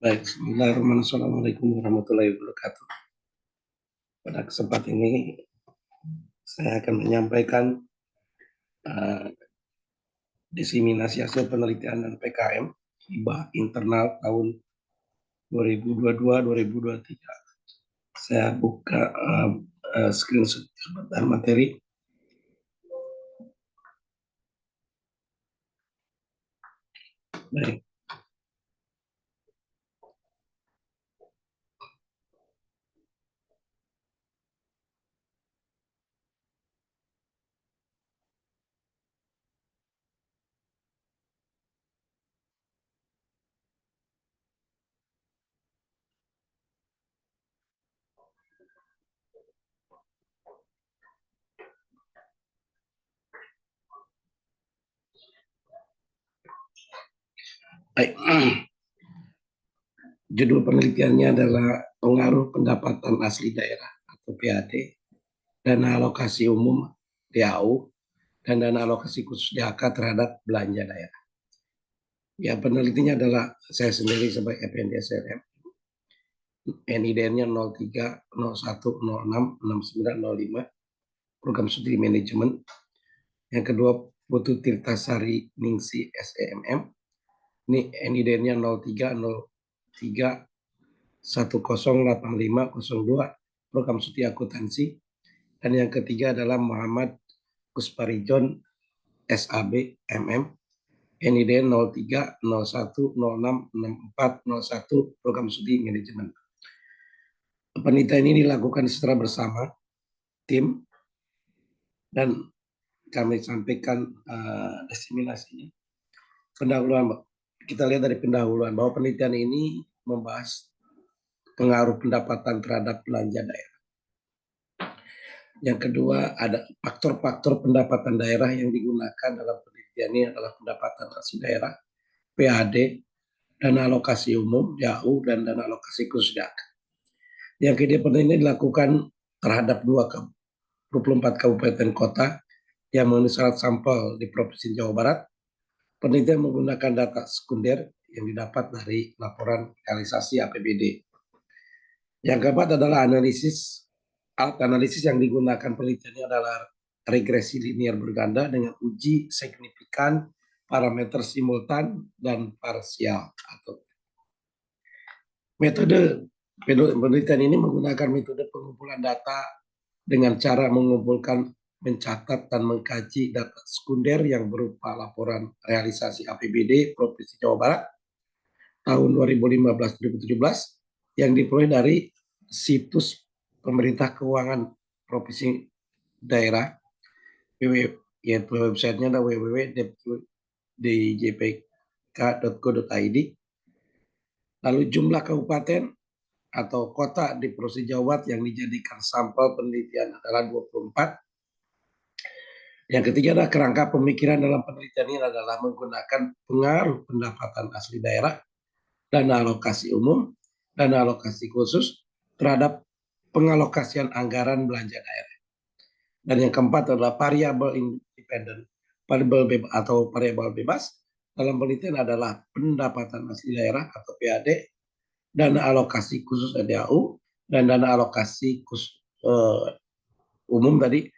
Baik, bismillahirrahmanirrahim. Assalamualaikum warahmatullahi wabarakatuh. Pada kesempatan ini saya akan menyampaikan uh, diseminasi hasil penelitian dan PKM hibah internal tahun 2022-2023. Saya buka screenshot dan materi. Baik. Baik. Judul penelitiannya adalah pengaruh pendapatan asli daerah atau PAD, dana alokasi umum DAU, dan dana alokasi khusus DAK terhadap belanja daerah. Ya, penelitinya adalah saya sendiri sebagai FND SLM. NIDN-nya 0301066905, program studi manajemen. Yang kedua, Putu Tirtasari Ningsi SEMM. Ini NIDN-nya 0303108502, program studi akuntansi. Dan yang ketiga adalah Muhammad Kusparijon SAB MM. NIDN 0301066401, program studi manajemen. Penelitian ini dilakukan secara bersama tim dan kami sampaikan diseminasinya. Pendahuluan, kita lihat dari pendahuluan bahwa penelitian ini membahas pengaruh pendapatan terhadap belanja daerah. Yang kedua, ada faktor-faktor pendapatan daerah yang digunakan dalam penelitian ini adalah pendapatan asli daerah, PAD, dana alokasi umum, DAU, dan dana alokasi khusus DAK. Yang kedua, penelitian ini dilakukan terhadap 24 kabupaten kota yang memenuhi syarat sampel di Provinsi Jawa Barat. Penelitian menggunakan data sekunder yang didapat dari laporan realisasi APBD. Yang keempat adalah analisis. Alat analisis yang digunakan penelitiannya adalah regresi linear berganda dengan uji signifikan, parameter simultan, dan parsial. Metode penelitian ini menggunakan metode pengumpulan data dengan cara mengumpulkan, mencatat, dan mengkaji data sekunder yang berupa laporan realisasi APBD Provinsi Jawa Barat tahun 2015-2017 yang diperoleh dari situs pemerintah keuangan provinsi daerah, yaitu websitenya adalah www.djpk.go.id. Lalu jumlah kabupaten atau kota di Provinsi Jawa Barat yang dijadikan sampel penelitian adalah 24. Yang ketiga adalah kerangka pemikiran dalam penelitian ini adalah menggunakan pengaruh pendapatan asli daerah, dana alokasi umum, dana alokasi khusus terhadap pengalokasian anggaran belanja daerah. Dan yang keempat adalah variabel independen, variabel bebas dalam penelitian adalah pendapatan asli daerah atau PAD, dana alokasi khusus DAU, dan dana alokasi khusus umum tadi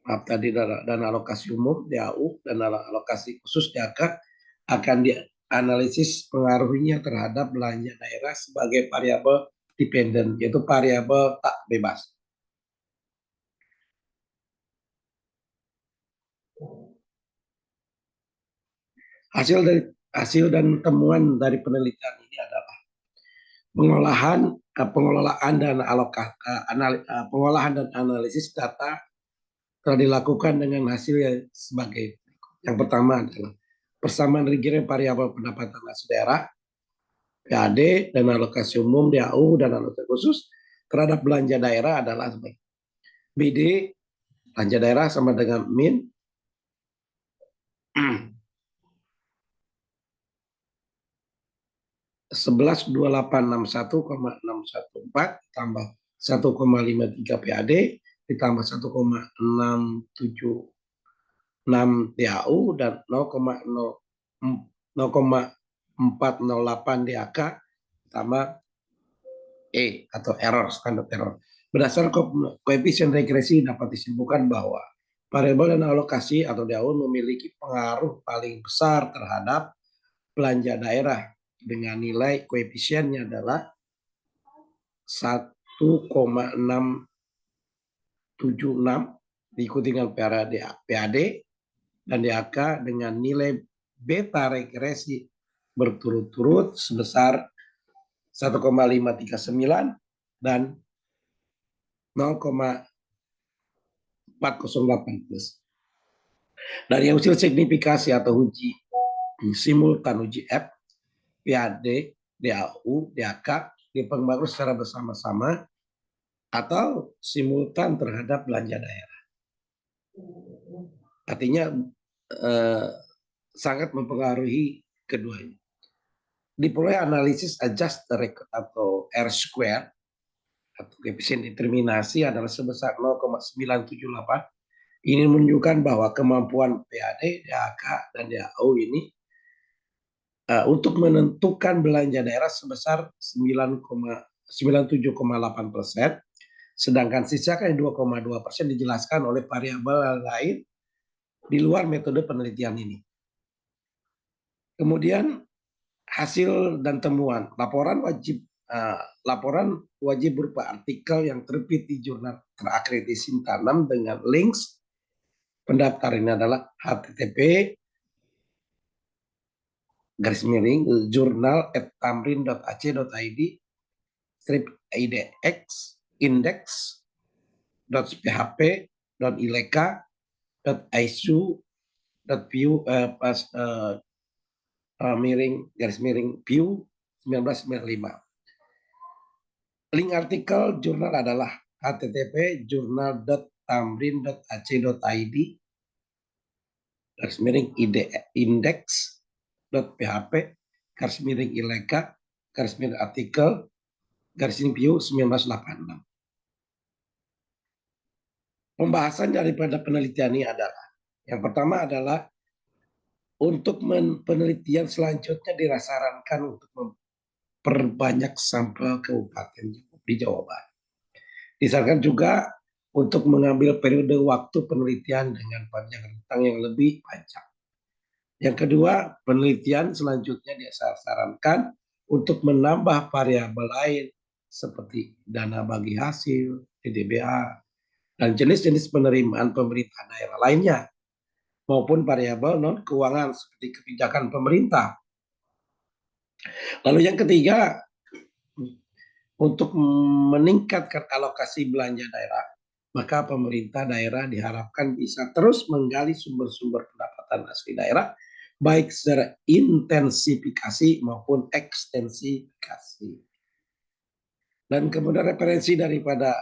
dana alokasi umum DAU dan dana alokasi khusus DAK akan dianalisis pengaruhnya terhadap belanja daerah sebagai variabel dependen, yaitu variabel tak bebas. Hasil dan temuan dari penelitian ini adalah pengelolaan dan pengolahan dan analisis data telah dilakukan dengan hasil yang sebagai yang pertama adalah persamaan regimen variabel pendapatan asli daerah, PAD, dan alokasi umum, DAU, dan alokasi khusus terhadap belanja daerah adalah sebagai BD, belanja daerah sama dengan min 112861,614 tambah 1,53 PAD ditambah 1,676 DAU dan 0,408 DAK pertama E atau error, standar error. Berdasarkan koefisien regresi dapat disimpulkan bahwa variabel dan alokasi atau DAU memiliki pengaruh paling besar terhadap belanja daerah dengan nilai koefisiennya adalah 1,676 diikuti dengan PAD dan DAK dengan nilai beta regresi berturut-turut sebesar 1,539 dan 0,408 plus. Dari hasil signifikasi atau uji simultan uji F, PAD, DAU, DAK dipengaruhi secara bersama-sama atau simultan terhadap belanja daerah. Artinya sangat mempengaruhi keduanya. Diperoleh analisis adjust record atau R square atau koefisien determinasi adalah sebesar 0,978. Ini menunjukkan bahwa kemampuan PAD, DAK, dan DAU ini untuk menentukan belanja daerah sebesar 97,8%, sedangkan sisanya 2,2% dijelaskan oleh variabel lain di luar metode penelitian ini. Kemudian hasil dan temuan laporan wajib berupa artikel yang terbit di jurnal terakreditasi tanam dengan links pendaftar ini adalah http://jurnal@tamrin.ac.id index.php.ileka.isu.view /view 1995. Link artikel jurnal adalah http://jurnal.tamrin.ac.id /index.php/ileka/artikel/view 1986. Pembahasan daripada penelitian ini adalah yang pertama adalah untuk penelitian selanjutnya disarankan untuk memperbanyak sampel kabupaten di Jawa Barat. Disarankan juga untuk mengambil periode waktu penelitian dengan panjang rentang yang lebih panjang. Yang kedua, penelitian selanjutnya disarankan untuk menambah variabel lain seperti dana bagi hasil, DDBA, dan jenis-jenis penerimaan pemerintah daerah lainnya, maupun variabel non-keuangan seperti kebijakan pemerintah. Lalu yang ketiga, untuk meningkatkan alokasi belanja daerah, maka pemerintah daerah diharapkan bisa terus menggali sumber-sumber pendapatan asli daerah, baik secara intensifikasi maupun ekstensifikasi. Dan kemudian referensi daripada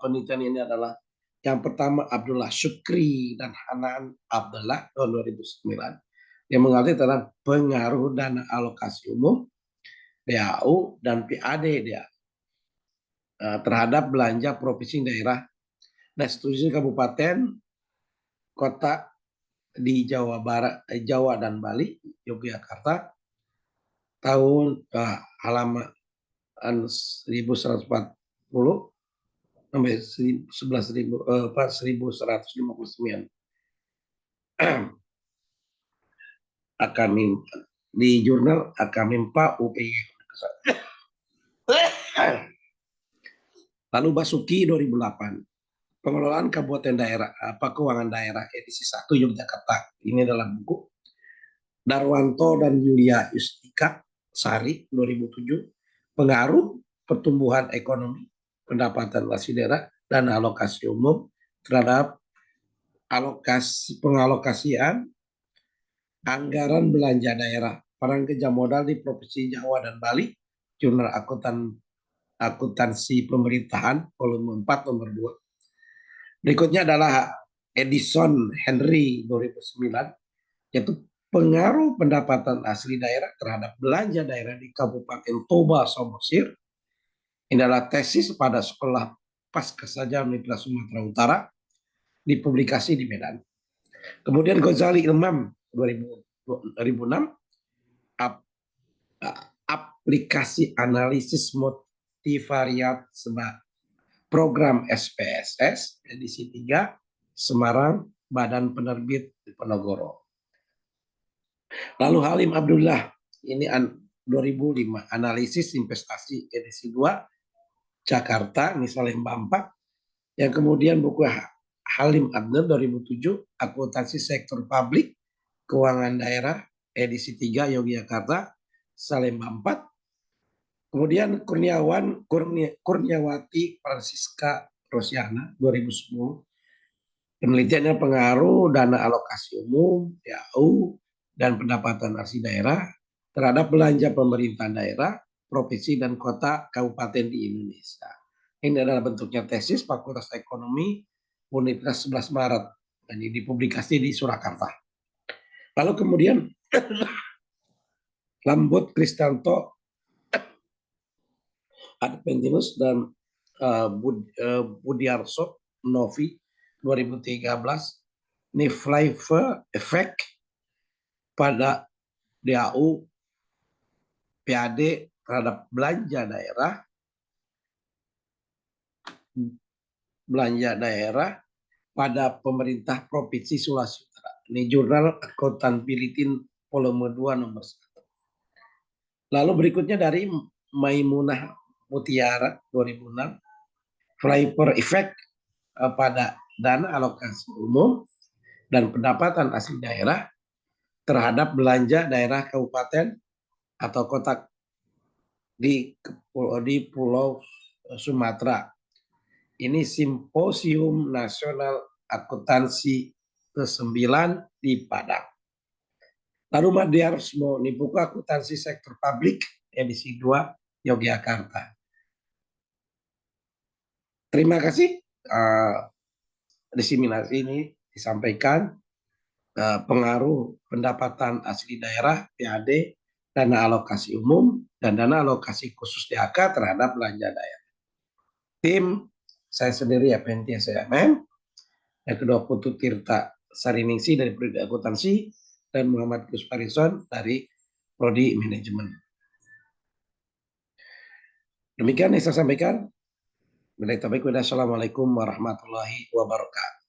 penelitian ini adalah yang pertama Abdullah Syukri dan Hanan Abdullah tahun 2009 yang mengalami tentang pengaruh dana alokasi umum DAU dan PAD terhadap belanja provinsi daerah dan setuju kabupaten kota di Jawa Barat, Jawa dan Bali, Yogyakarta tahun halaman 1140 sampai 1159. Akamim di jurnal Akamimpa UPY. Lalu Basuki 2008. Pengelolaan Kabupaten Daerah, Keuangan Daerah edisi 1 Yogyakarta. Ini adalah buku Darwanto dan Yulia Yustika Sari 2007. Pengaruh pertumbuhan ekonomi, pendapatan asli daerah, dan alokasi umum terhadap pengalokasian anggaran belanja daerah. Peran kerja modal di Provinsi Jawa dan Bali, Jurnal Akuntansi Pemerintahan, volume 4 nomor 2. Berikutnya adalah Edison Henry 2009, yaitu pengaruh pendapatan asli daerah terhadap belanja daerah di Kabupaten Toba Samosir. Ini adalah tesis pada Sekolah Pascasarjana Universitas Sumatera Utara, dipublikasi di Medan. Kemudian Ghazali Imam 2006, aplikasi analisis multivariat program SPSS edisi 3 Semarang, Badan Penerbit Diponegoro. Lalu Halim Abdullah, ini 2005, analisis investasi edisi 2 Jakarta, misalnya Mbak 4, yang kemudian buku Halim Abdul 2007, akuntansi sektor publik, keuangan daerah, edisi 3 Yogyakarta, Salemba 4. Kemudian Kurniawati Francisca Rosiana 2010, penelitiannya pengaruh dana alokasi umum, DAU, dan pendapatan asli daerah terhadap belanja pemerintah daerah, provinsi, dan kota kabupaten di Indonesia. Ini adalah bentuknya tesis Fakultas Ekonomi Universitas 11 Maret. Dan ini dipublikasi di Surakarta. Lalu kemudian Lambut Kristanto Adventinus dan Budiarso Novi 2013, ini flavor effect pada DAU PAD terhadap belanja daerah pada pemerintah Provinsi Sulawesi Utara. Ini jurnal Accountability volume 2 nomor 1. Lalu berikutnya dari Maimunah Mutiara 2006, flavor effect pada dana alokasi umum dan pendapatan asli daerah terhadap belanja daerah kabupaten atau kota di Pulau Sumatera. Ini Simposium Nasional Akuntansi ke-9 di Padang. Lalu Madiarsmo, ini buku akuntansi sektor publik edisi 2 Yogyakarta. Terima kasih. Diseminasi ini disampaikan pengaruh pendapatan asli daerah PAD, dana alokasi umum, dan dana alokasi khusus DAK terhadap belanja daerah. Tim saya sendiri FNT SMM, yang kedua Putu Tirta Sariningsi dari Prodi Akuntansi, dan Muhammad Gus Parison dari Prodi Manajemen. Demikian yang saya sampaikan. Assalamualaikum warahmatullahi wabarakatuh.